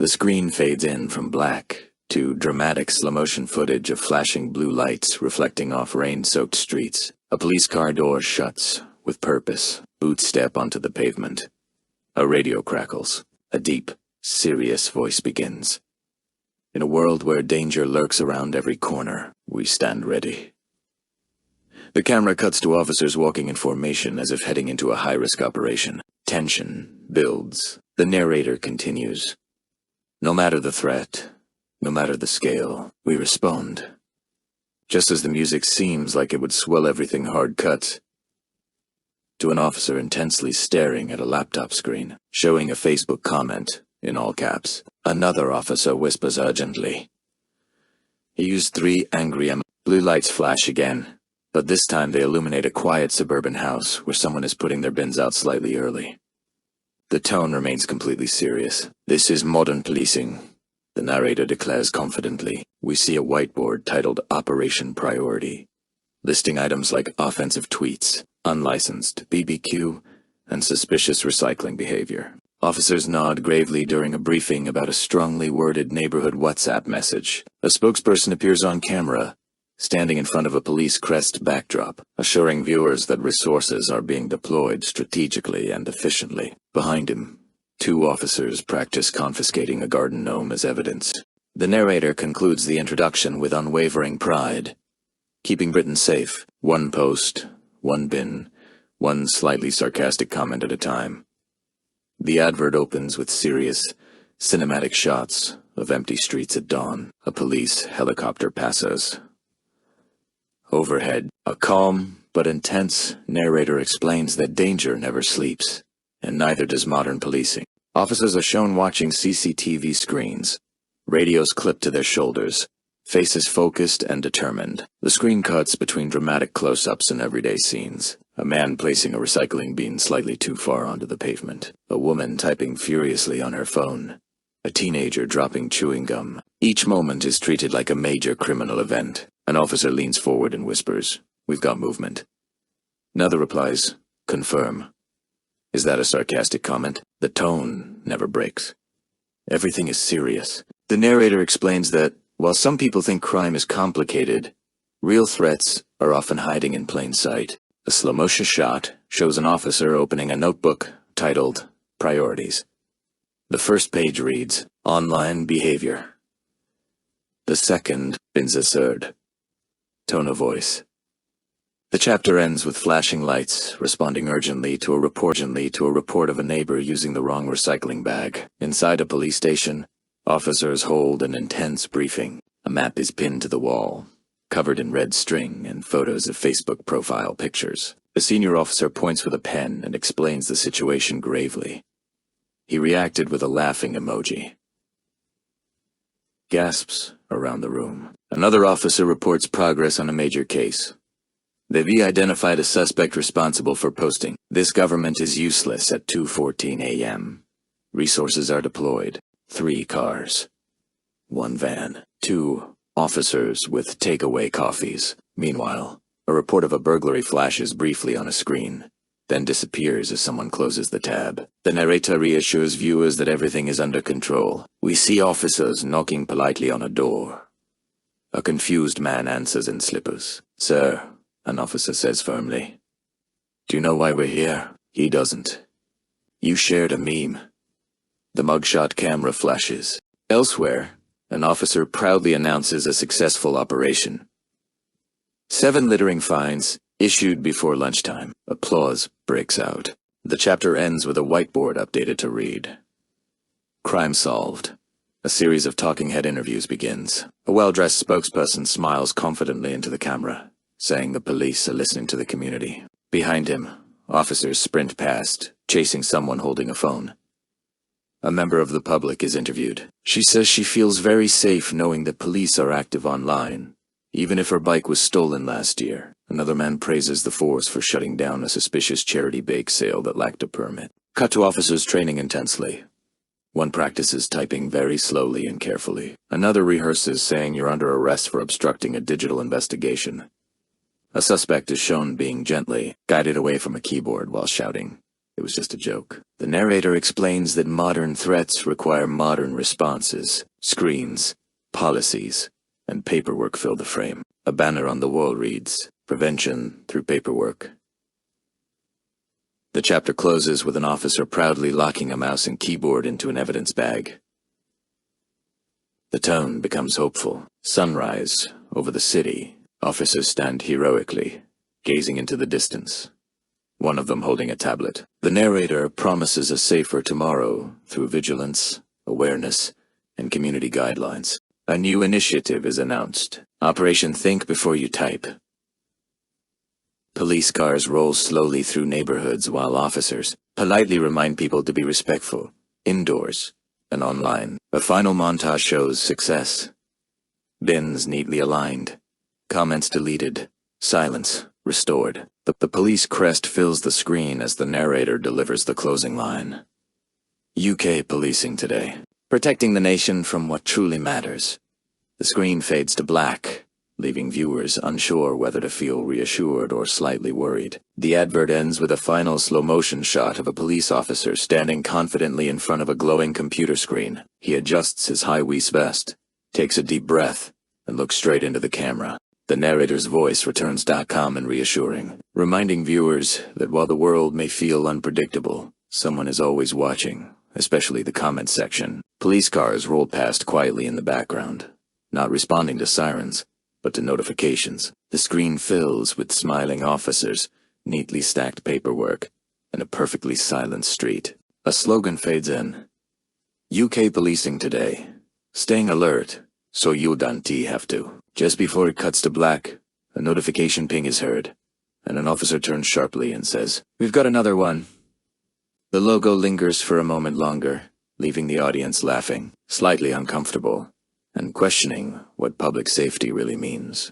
The screen fades in from black to dramatic slow-motion footage of flashing blue lights reflecting off rain-soaked streets. A police car door shuts, with purpose. Boots step onto the pavement. A radio crackles. A deep, serious voice begins. In a world where danger lurks around every corner, we stand ready. The camera cuts to officers walking in formation as if heading into a high-risk operation. Tension builds. The narrator continues. No matter the threat, no matter the scale, we respond. Just as the music seems like it would swell everything, hard cuts to an officer intensely staring at a laptop screen, showing a Facebook comment in all caps. Another officer whispers urgently. He used 3 angry blue lights flash again, but this time they illuminate a quiet suburban house where someone is putting their bins out slightly early. The tone remains completely serious. This is modern policing, the narrator declares confidently. We see a whiteboard titled Operation Priority, listing items like offensive tweets, unlicensed BBQ, and suspicious recycling behavior. Officers nod gravely during a briefing about a strongly worded neighborhood WhatsApp message. A spokesperson appears on camera, standing in front of a police crest backdrop, assuring viewers that resources are being deployed strategically and efficiently. Behind him, 2 officers practice confiscating a garden gnome as evidence. The narrator concludes the introduction with unwavering pride. Keeping Britain safe, 1 post, 1 bin, 1 slightly sarcastic comment at a time. The advert opens with serious, cinematic shots of empty streets at dawn. A police helicopter passes. Overhead, a calm but intense narrator explains that danger never sleeps, and neither does modern policing. Officers are shown watching CCTV screens, radios clipped to their shoulders, faces focused and determined. The screen cuts between dramatic close-ups and everyday scenes. A man placing a recycling bin slightly too far onto the pavement. A woman typing furiously on her phone. A teenager dropping chewing gum. Each moment is treated like a major criminal event. An officer leans forward and whispers, "We've got movement." Another replies, "Confirm." Is that a sarcastic comment? The tone never breaks. Everything is serious. The narrator explains that, while some people think crime is complicated, real threats are often hiding in plain sight. A slow-motion shot shows an officer opening a notebook titled Priorities. The first page reads, Online Behavior. The second, Binzaserd. Tone of voice. The chapter ends with flashing lights, responding urgently to a report of a neighbor using the wrong recycling bag. Inside a police station, officers hold an intense briefing. A map is pinned to the wall, covered in red string and photos of Facebook profile pictures. A senior officer points with a pen and explains the situation gravely. He reacted with a laughing emoji. Gasps around the room. Another officer reports progress on a major case. They've identified a suspect responsible for posting, "This government is useless" at 2:14 a.m. Resources are deployed. 3 cars. 1 van. 2 officers with takeaway coffees. Meanwhile, a report of a burglary flashes briefly on a screen, then disappears as someone closes the tab. The narrator reassures viewers that everything is under control. We see officers knocking politely on a door. A confused man answers in slippers. "Sir," an officer says firmly. "Do you know why we're here?" He doesn't. "You shared a meme." The mugshot camera flashes. Elsewhere, an officer proudly announces a successful operation. 7 littering fines issued before lunchtime. Applause breaks out. The chapter ends with a whiteboard updated to read, Crime solved. A series of talking head interviews begins. A well-dressed spokesperson smiles confidently into the camera, saying the police are listening to the community. Behind him, officers sprint past, chasing someone holding a phone. A member of the public is interviewed. She says she feels very safe knowing that police are active online, even if her bike was stolen last year. Another man praises the force for shutting down a suspicious charity bake sale that lacked a permit. Cut to officers training intensely. One practices typing very slowly and carefully. Another rehearses saying you're under arrest for obstructing a digital investigation. A suspect is shown being gently guided away from a keyboard while shouting, It was just a joke. The narrator explains that modern threats require modern responses. Screens, policies, and paperwork fill the frame. A banner on the wall reads, "Prevention through paperwork." The chapter closes with an officer proudly locking a mouse and keyboard into an evidence bag. The tone becomes hopeful. Sunrise over the city. Officers stand heroically, gazing into the distance, one of them holding a tablet. The narrator promises a safer tomorrow through vigilance, awareness, and community guidelines. A new initiative is announced. Operation Think Before You Type. Police cars roll slowly through neighborhoods while officers politely remind people to be respectful, indoors and online. A final montage shows success. Bins neatly aligned. Comments deleted. Silence restored. The police crest fills the screen as the narrator delivers the closing line. UK policing today. Protecting the nation from what truly matters. The screen fades to black, leaving viewers unsure whether to feel reassured or slightly worried. The advert ends with a final slow-motion shot of a police officer standing confidently in front of a glowing computer screen. He adjusts his high-waist vest, takes a deep breath, and looks straight into the camera. The narrator's voice returns calm and reassuring, reminding viewers that while the world may feel unpredictable, someone is always watching, especially the comments section. Police cars roll past quietly in the background, not responding to sirens, but to notifications. The screen fills with smiling officers, neatly stacked paperwork, and a perfectly silent street. A slogan fades in. UK policing today. Staying alert, so you don't have to. Just before it cuts to black, a notification ping is heard, and an officer turns sharply and says, "We've got another one." The logo lingers for a moment longer, leaving the audience laughing, slightly uncomfortable, and questioning what public safety really means.